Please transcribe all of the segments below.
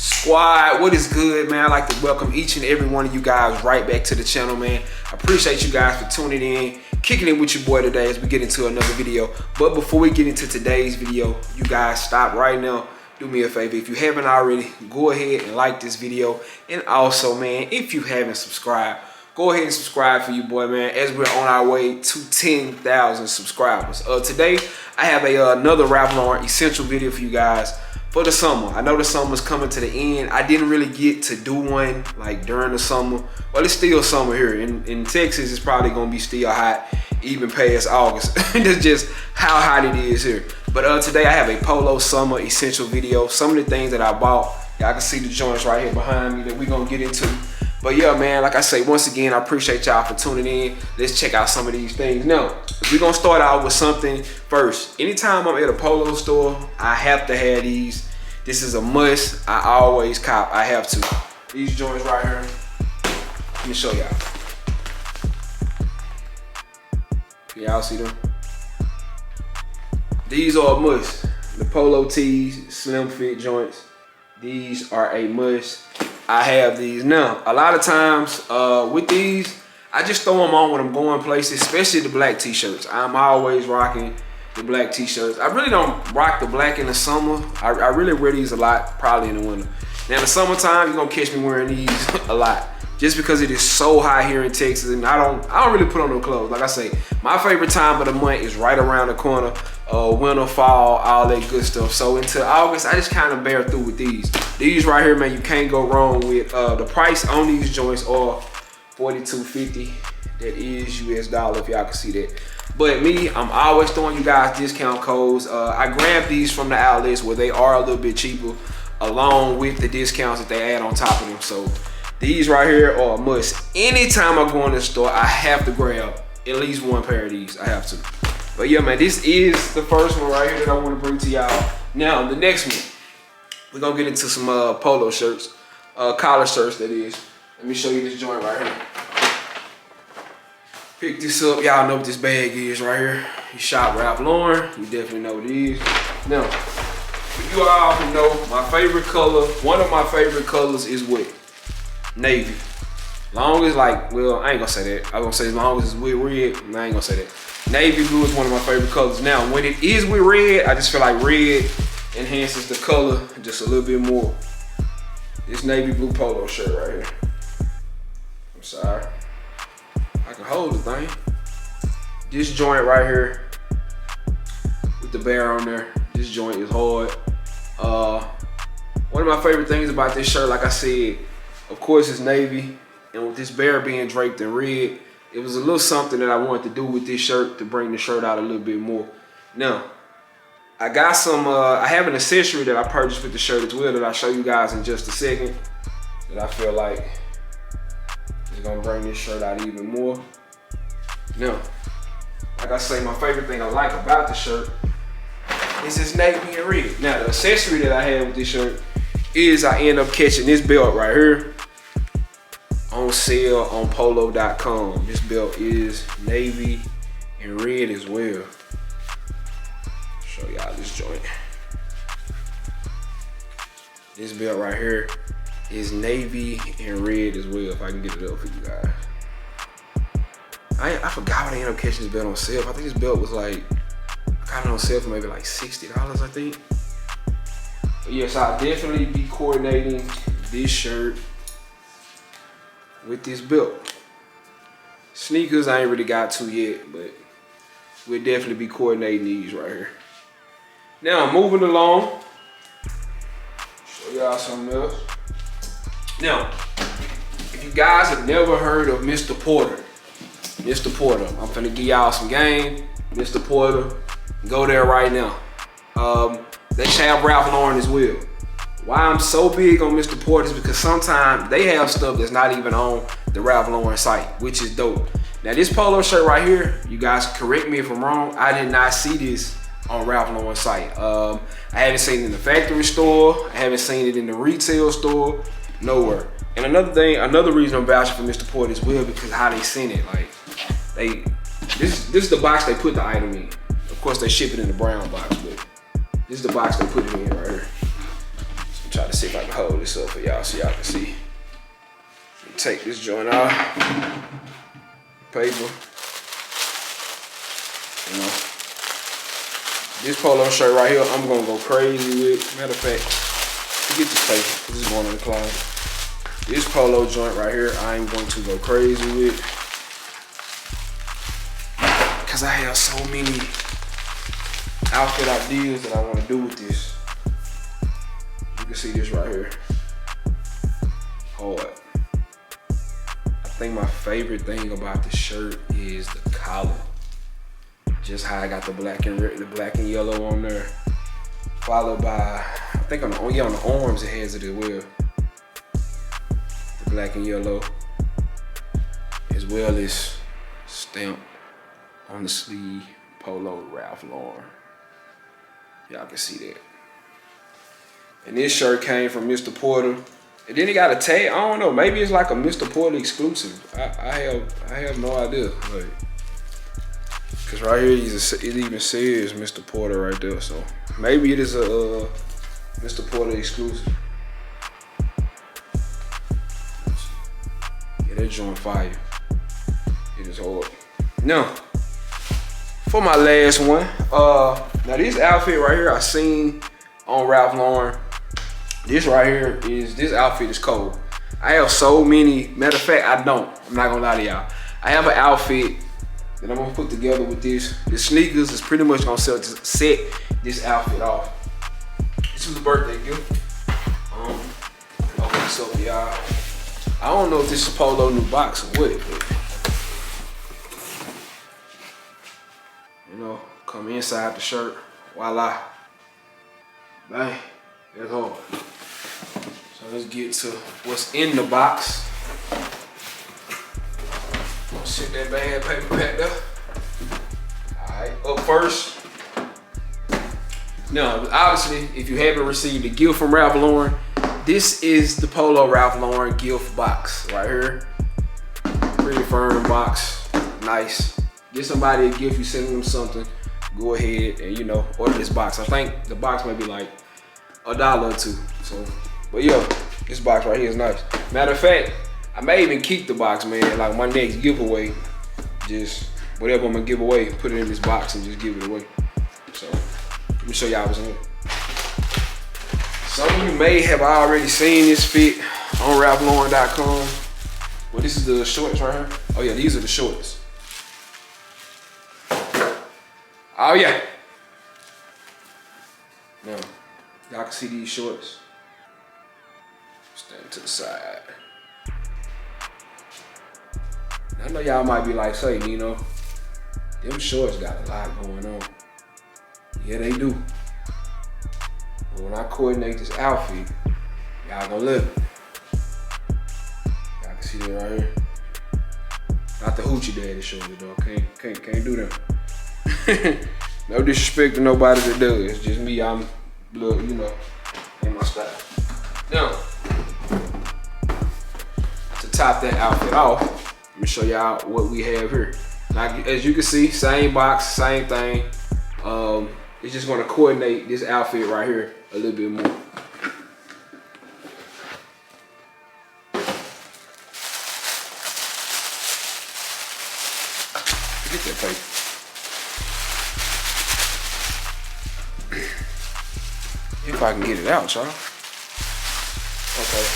Squad, what is good, man? I'd like to welcome each and every one of you guys right back to the channel, man. I appreciate you guys for tuning in, kicking it with your boy today as we get into another video. But before we get into today's video, you guys stop right now. Do me a favor, if you haven't already, go ahead and like this video. And also, man, if you haven't subscribed, go ahead and subscribe for you, boy, man, as we're on our way to 10,000 subscribers. Today, I have another Ralph Lauren essential video for you guys for the summer. I know the summer's coming to the end. I didn't really get to do one like during the summer. Well, it's still summer here. In Texas, it's probably gonna be still hot, even past August. That's just how hot it is here. But today I have a Polo summer essential video. Some of the things that I bought, y'all can see the joints right here behind me that we're gonna get into. But yeah, man, like I say, once again, I appreciate y'all for tuning in. Let's check out some of these things. Now, we're gonna start out with something first. Anytime I'm at a Polo store, I have to have these. This is a must. I always cop. I have to. These joints right here. Let me show y'all. Can y'all see them? These are a must. The Polo tees, slim fit joints. These are a must. I have these. Now, a lot of times with these, I just throw them on when I'm going places, especially the black t-shirts. I'm always rocking the black t-shirts. I really don't rock the black in the summer. I really wear these a lot, probably in the winter. Now, in the summertime, you're gonna catch me wearing these a lot, just because it is so hot here in Texas, and I don't really put on no clothes. Like I say, my favorite time of the month is right around the corner. Winter, fall, all that good stuff. So until August, I just kind of bear through with these. These right here, man, you can't go wrong with. The price on these joints are $42.50. That is US dollar, if y'all can see that. But me, I'm always throwing you guys discount codes. I grab these from the outlets where they are a little bit cheaper, along with the discounts that they add on top of them. So these right here are a must. Anytime I go in the store, I have to grab at least one pair of these. I have to. But yeah, man, this is the first one right here that I want to bring to y'all. Now, the next one, we're gonna get into some Polo shirts, collar shirts, that is. Let me show you this joint right here. Pick this up. Y'all know what this bag is right here. You shop Ralph Lauren, you definitely know what it is. Now, you all can know my favorite color, one of my favorite colors is what? Navy. Long as like, well, I ain't gonna say that. I was gonna say as long as it's with red, I ain't gonna say that. Navy blue is one of my favorite colors. Now, when it is with red, I just feel like red enhances the color just a little bit more. This navy blue Polo shirt right here. I'm sorry. I can hold the thing. This joint right here with the bear on there, this joint is hard. One of my favorite things about this shirt, like I said, of course, it's navy, and with this bear being draped in red, it was a little something that I wanted to do with this shirt to bring the shirt out a little bit more. Now, I got some, I have an accessory that I purchased with the shirt as well that I'll show you guys in just a second, that I feel like is gonna bring this shirt out even more. Now, like I say, my favorite thing I like about the shirt is this navy and red. Now, the accessory that I have with this shirt is I end up catching this belt right here on sale on polo.com. This belt is navy and red as well. Show y'all this joint. This belt right here is navy and red as well, if I can get it up for you guys. I forgot when I ended up catching this belt on sale. I think this belt was like, I got it on sale for maybe like $60, I think. But yes, I'll definitely be coordinating this shirt with this belt. Sneakers I ain't really got to yet, but we'll definitely be coordinating these right here. Now, moving along, show y'all something else. Now, if you guys have never heard of Mr. Porter, I'm finna give y'all some game. Mr. Porter, go there right now. They have Ralph Lauren as well. Why I'm so big on Mr. Porter is because sometimes they have stuff that's not even on the Ralph Lauren site, which is dope. Now, this Polo shirt right here, you guys correct me if I'm wrong, I did not see this on Ralph Lauren site. I haven't seen it in the factory store. I haven't seen it in the retail store, nowhere. And another reason I'm vouching for Mr. Porter as well, because how they send it. Like, this is the box they put the item in. Of course, they ship it in the brown box, but this is the box they put it in right here. Try to see if I can hold this up for y'all so y'all can see. Take this joint out. Paper. You know. This polo shirt right here, I'm gonna go crazy with. Matter of fact, forget this paper, because it's going in the closet. This polo joint right here, I'm going to go crazy with. Because I have so many outfit ideas that I want to do with this. You can see this right here. Hard. I think my favorite thing about the shirt is the collar. Just how I got the black and yellow on there. Followed by, I think on the arms it has it as well. The black and yellow. As well as stamped on the sleeve, poloralphlauren. Y'all can see that. And this shirt came from Mr. Porter. And then he got a tag. I don't know. Maybe it's like a Mr. Porter exclusive. I have no idea. Like, cause right here it even says Mr. Porter right there. So maybe it is a Mr. Porter exclusive. Yeah, that joint fire. It is hard. Now, for my last one, now this outfit right here I seen on Ralph Lauren. This right here this outfit is cold. I have so many, matter of fact, I'm not gonna lie to y'all. I have an outfit that I'm gonna put together with this. The sneakers is pretty much gonna set this outfit off. This was a birthday gift. Okay, so y'all, I don't know if this is Polo new box or what, but you know, come inside the shirt, voila. Bang, that's hard. So let's get to what's in the box. Sit that bad paper back there. Alright, up first. Now, obviously, if you haven't received a gift from Ralph Lauren, this is the Polo Ralph Lauren gift box right here. Pretty firm box, nice. Get somebody a gift, you send them something, go ahead and, you know, order this box. I think the box might be like $1 or $2. So, but yeah, this box right here is nice. Matter of fact, I may even keep the box, man. Like my next giveaway, just whatever I'm gonna give away, put it in this box and just give it away. So, let me show y'all what's in it. Some of you may have already seen this fit on ralphlauren.com. Well, this is the shorts right here. Oh yeah, these are the shorts. Oh yeah. Now, y'all can see these shorts. Stand to the side. I know y'all might be like, say, you know, them shorts got a lot going on. Yeah, they do. But when I coordinate this outfit, y'all gonna love it. Y'all can see that right here. Not the hoochie daddy shorts though. Can't do them. No disrespect to nobody that does. It's just me. I'm, you know, in my style. Now, to top that outfit off, let me show y'all what we have here. Now, as you can see, same box, same thing. It's just gonna coordinate this outfit right here a little bit more. Get that paper. If I can get it out, y'all. Okay.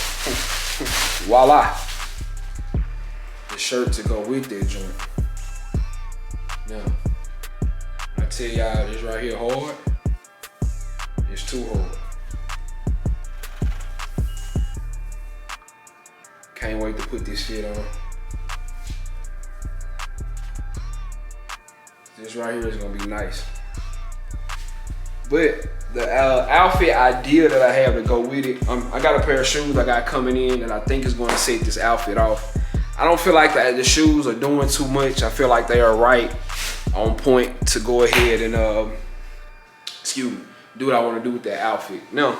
Voila. The shirt to go with that joint. Now, I tell y'all this right here hard. It's too hard. Can't wait to put this fit on. This right here is gonna be nice. But the outfit idea that I have to go with it, I got a pair of shoes I got coming in that I think is gonna set this outfit off. I don't feel like the shoes are doing too much. I feel like they are right on point to go ahead and, do what I wanna do with that outfit. Now,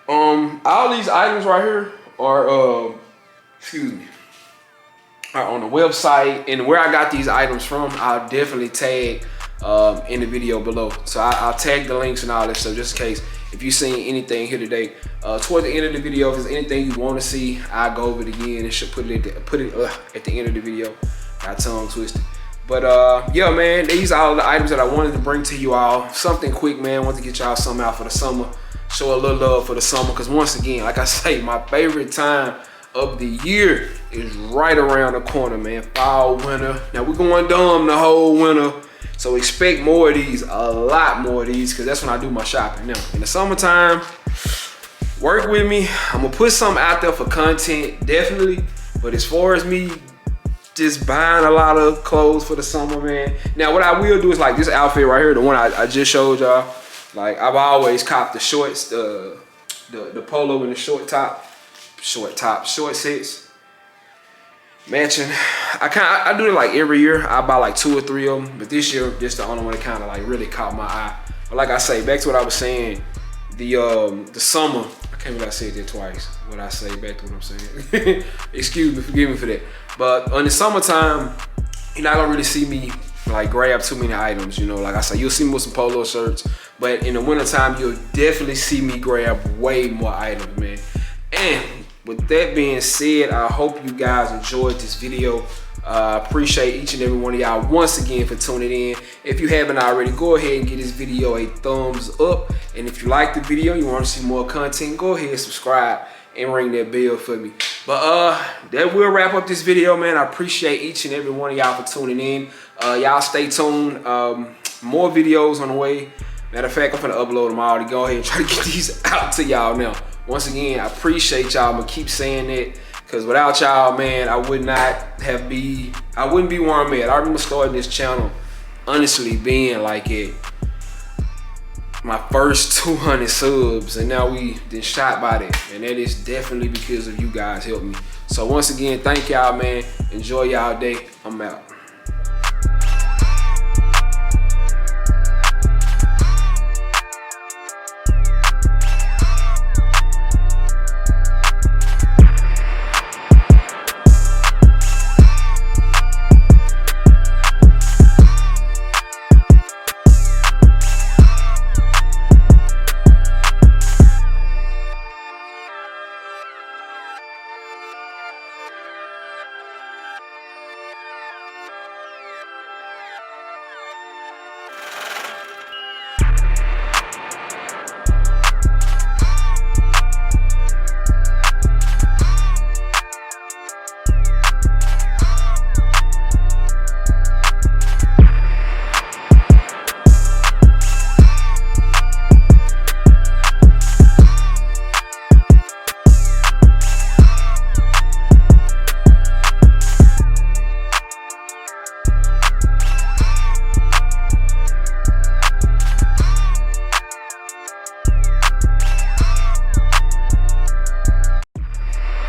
all these items right here are, are on the website, and where I got these items from, I'll definitely tag in the video below. So I'll tag the links and all that stuff just in case if you've seen anything here today. Toward the end of the video, if there's anything you want to see, I'll go over it again and should put it at the end of the video. Got tongue twisted. But yeah, man, these are all the items that I wanted to bring to you all. Something quick, man. I want to get y'all something out for the summer. Show a little love for the summer, because once again, like I say, my favorite time of the year is right around the corner, man. Fall, winter. Now we're going dumb the whole winter, so expect more of these, a lot more of these, because that's when I do my shopping. Now in the summertime, work with me. I'm gonna put something out there for content, definitely. But as far as me just buying a lot of clothes for the summer, man. Now what I will do is like this outfit right here, the one I just showed y'all. Like I've always copped the shorts, the polo and the short sets, matching. I do it like every year. I buy like 2 or 3 of them, but this year this the only one that kind of like really caught my eye. But like I say, back to what I was saying, the summer. I can't believe I said that twice. What I say back to what I'm saying. Excuse me, forgive me for that. But in the summertime, you're not gonna really see me like grab too many items, you know. Like I said, you'll see me with some polo shirts, but in the wintertime, you'll definitely see me grab way more items, man. And with that being said, I hope you guys enjoyed this video. Appreciate each and every one of y'all once again for tuning in. If you haven't already, go ahead and give this video a thumbs up. And if you like the video, you want to see more content, go ahead and subscribe and ring that bell for me. But that will wrap up this video, man. I appreciate each and every one of y'all for tuning in. Y'all stay tuned. More videos on the way. Matter of fact, I'm gonna upload them all to go ahead and try to get these out to y'all now. Once again, I appreciate y'all. I'm gonna keep saying that, because without y'all, man, I wouldn't be where I'm at. I remember starting this channel, honestly, being like at my first 200 subs, and now we been shot by that, and that is definitely because of you guys helping me. So once again, thank y'all, man. Enjoy y'all day. I'm out.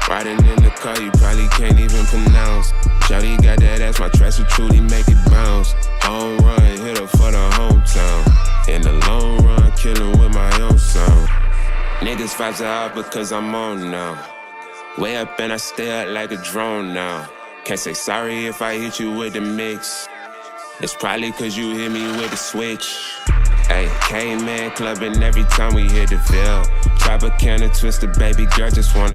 Riding in the car, you probably can't even pronounce. Shawty got that ass, my tracks will truly make it bounce. Home run, hit her for the hometown. In the long run, killing with my own sound. Niggas vibes are out because I'm on now. Way up and I stay up like a drone now. Can't say sorry if I hit you with the mix. It's probably cause you hit me with the switch. Ay, K-Man clubbing every time we hit the Ville. Chop a can of Twister, baby girl just wanna